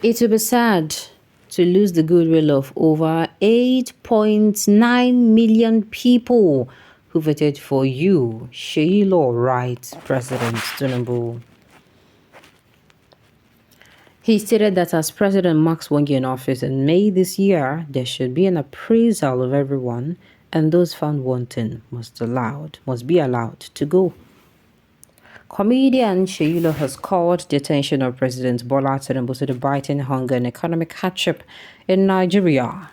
It will be sad to lose the goodwill of over 8.9 million people who voted for you, Sheilo, writes President Tinubu. He stated that as President marks 1 year in office in May this year, there should be an appraisal of everyone, and those found wanting must be allowed to go. Comedian Sheilo has called the attention of President Bola Tinubu to the biting hunger and economic hardship in Nigeria.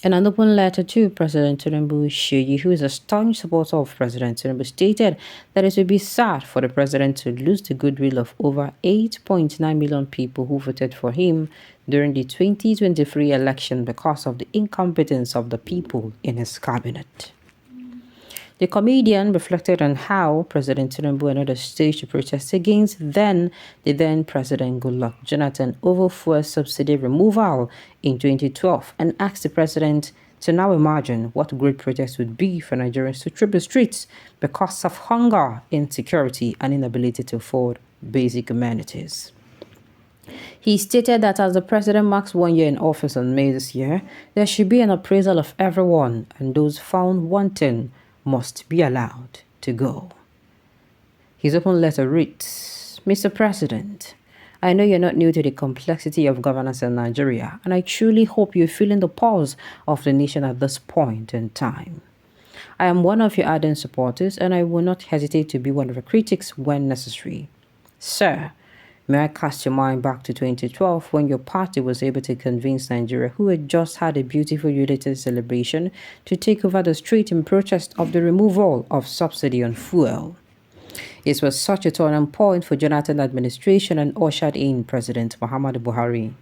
In an open letter to President Tinubu, Sheyi, who is a staunch supporter of President Tinubu, stated that it would be sad for the president to lose the goodwill of over 8.9 million people who voted for him during the 2023 election because of the incompetence of the people in his cabinet. The comedian reflected on how President Tinubu and others staged to protest against the then President Goodluck Jonathan over fuel subsidy removal in 2012 and asked the president to now imagine what great protest would be for Nigerians to trip the streets because of hunger, insecurity, and inability to afford basic amenities. He stated that as the president marks 1 year in office in May this year, there should be an appraisal of everyone, and those found wanting must be allowed to go. His open letter reads, Mr. President, I know you're not new to the complexity of governance in Nigeria, and I truly hope you're feeling the pulse of the nation at this point in time. I am one of your ardent supporters, and I will not hesitate to be one of your critics when necessary. Sir, may I cast your mind back to 2012 when your party was able to convince Nigeria, who had just had a beautiful Unity celebration, to take over the street in protest of the removal of subsidy on fuel. It was such a turning point for Jonathan administration and ushered in President Muhammadu Buhari.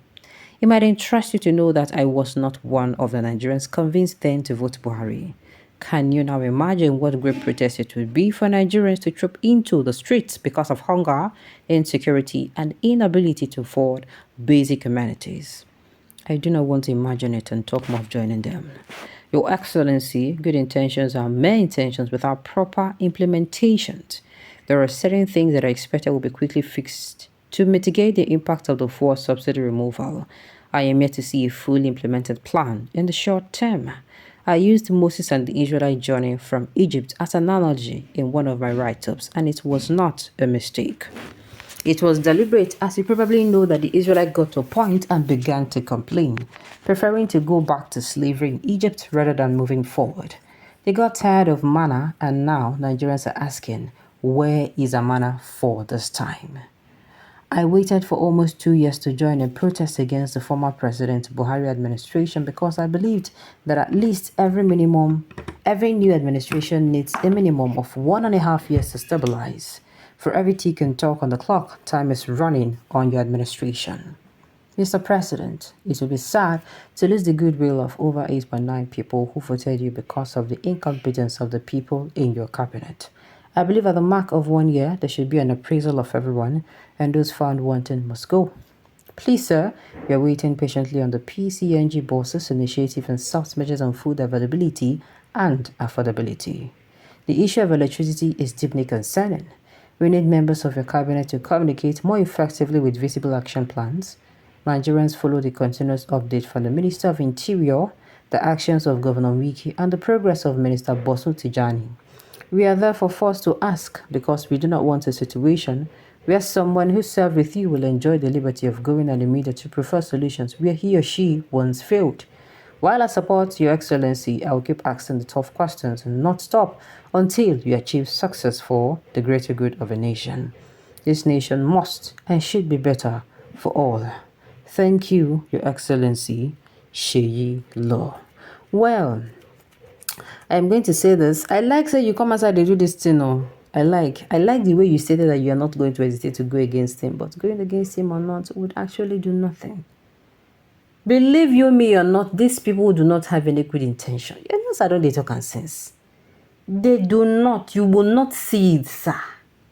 It might interest you to know that I was not one of the Nigerians convinced then to vote Buhari. Can you now imagine what great protest it would be for Nigerians to troop into the streets because of hunger, insecurity, and inability to afford basic amenities? I do not want to imagine it and talk more of joining them. Your Excellency, good intentions are mere intentions without proper implementations. There are certain things that are expected will be quickly fixed to mitigate the impact of the fuel subsidy removal. I am yet to see a fully implemented plan in the short term. I used Moses and the Israelite journey from Egypt as an analogy in one of my write-ups, and it was not a mistake. It was deliberate, as you probably know that the Israelites got to a point and began to complain, preferring to go back to slavery in Egypt rather than moving forward. They got tired of manna, and now Nigerians are asking, where is a manna for this time? I waited for almost 2 years to join a protest against the former President Buhari administration because I believed that at least every new administration needs a minimum of 1.5 years to stabilize. For every tick and talk on the clock, time is running on your administration. Mr. President, it will be sad to lose the goodwill of over 8.9 people who voted you because of the incompetence of the people in your cabinet. I believe at the mark of 1 year, there should be an appraisal of everyone, and those found wanting must go. Please, sir, we are waiting patiently on the PCNG bosses initiative and soft measures on food availability and affordability. The issue of electricity is deeply concerning. We need members of your cabinet to communicate more effectively with visible action plans. Nigerians follow the continuous update from the Minister of Interior, the actions of Governor Wiki, and the progress of Minister Bosu Tijani. We are therefore forced to ask because we do not want a situation where someone who served with you will enjoy the liberty of going on the media to prefer solutions where he or she once failed. While I support your Excellency, I will keep asking the tough questions and not stop until you achieve success for the greater good of a nation. This nation must and should be better for all. Thank you, Your Excellency, Sheyi Law. Well, I'm going to say this. I like say you come outside, they do this thing. No, I like the way you stated that you are not going to hesitate to go against him, but going against him or not would actually do nothing. Believe you me or not, these people do not have any good intention. You know, I don't they talk and sense. They do not. You will not see it, sir.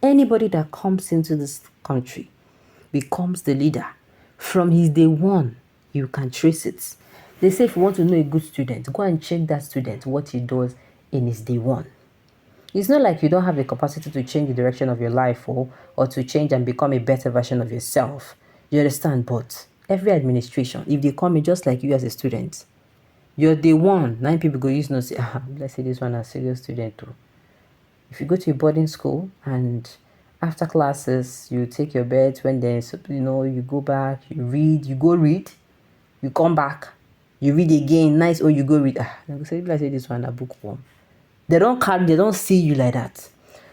Anybody that comes into this country becomes the leader. From his day one, you can trace it. They say if you want to know a good student, go and check that student, what he does in his day one. It's not like you don't have the capacity to change the direction of your life or to change and become a better version of yourself. You understand? But every administration, if they come in just like you as a student, you're the one, 9 people go use no say, let's say this one a serious student too. If you go to a boarding school and after classes, you take your bed when there's, you go back, you read, you go read, you come back, you read again, nice, or you go read. They go say, let's say this one a bookworm. They don't see you like that.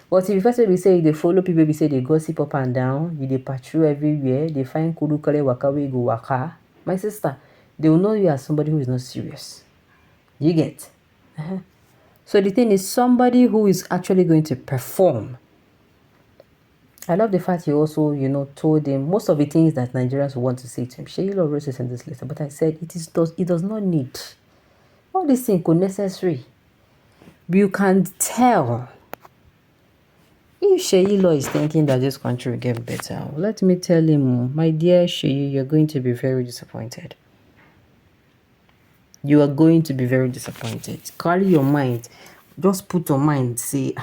But if first we say they follow people, we say they gossip up and down, they patrol everywhere, they find kuru kale waka we go waka. My sister, they will know you as somebody who is not serious. You get? So the thing is, somebody who is actually going to perform. I love the fact you also, told him most of the things that Nigerians want to say to him. Sheila wrote this in this letter, but I said it does not need. All these things are necessary. You can tell if Sheila is thinking that this country will get better. Let me tell him, my dear Sheila, you're going to be very disappointed. You are going to be very disappointed. Carry your mind. Just put your mind, say,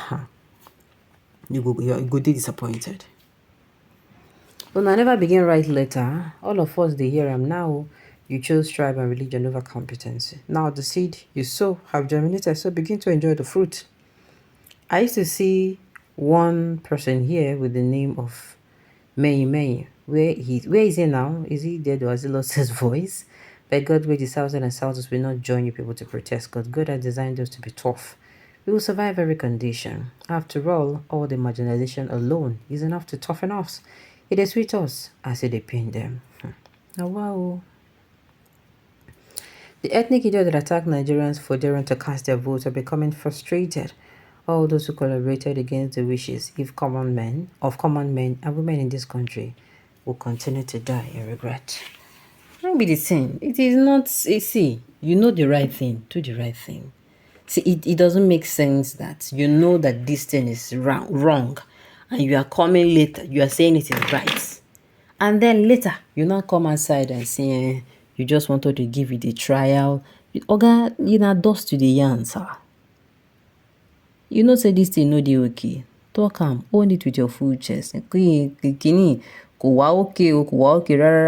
you're going to be disappointed. When I never begin write letter, all of us they hear am now. You chose tribe and religion over competency. Now the seed you sow have germinated, so begin to enjoy the fruit. I used to see one person here with the name of May. Where is he now? Is he dead or has he lost his voice? By God, where the southern and southers will not join you people to protest. God has designed us to be tough. We will survive every condition. After all the marginalization alone is enough to toughen us. It is with us as it pain them. Now, wow. The ethnic idiots that attack Nigerians for daring to cast their votes are becoming frustrated. All those who collaborated against the wishes of common men and women in this country will continue to die in regret. Maybe the thing. It is not, see, you know the right thing, do the right thing. See, it doesn't make sense that you know that this thing is wrong and you are coming later, you are saying it is right. And then later, you now come outside and say, you just wanted to give it a trial. Oga, dust to the yarn, sir. You know, say this thing no dey okay. Talk own it with your full chest. Kini, okay,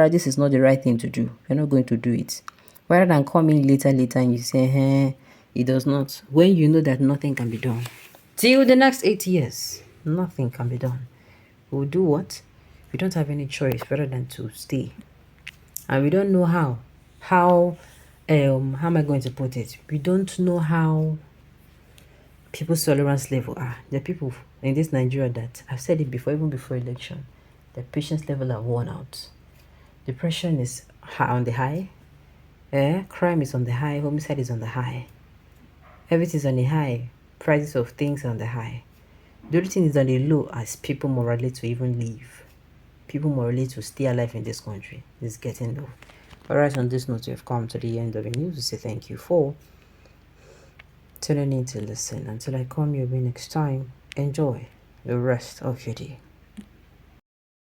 this is not the right thing to do. You're not going to do it. Rather than coming later and you say, it does not. When you know that nothing can be done. Till the next 8 years, nothing can be done. We'll do what? We don't have any choice rather than to stay. And we don't know how. How am I going to put it? We don't know how people's tolerance level are. There are people in this Nigeria that, I've said it before, even before election, the patience level are worn out. Depression is on the high. Crime is on the high. Homicide is on the high. Everything's on the high. Prices of things are on the high. The only thing is on the low as people morally to even live. People morally to stay alive in this country is getting low. Alright, on this note, we have come to the end of the news. We say thank you for tuning in to listen. Until I come your way next time, enjoy the rest of your day.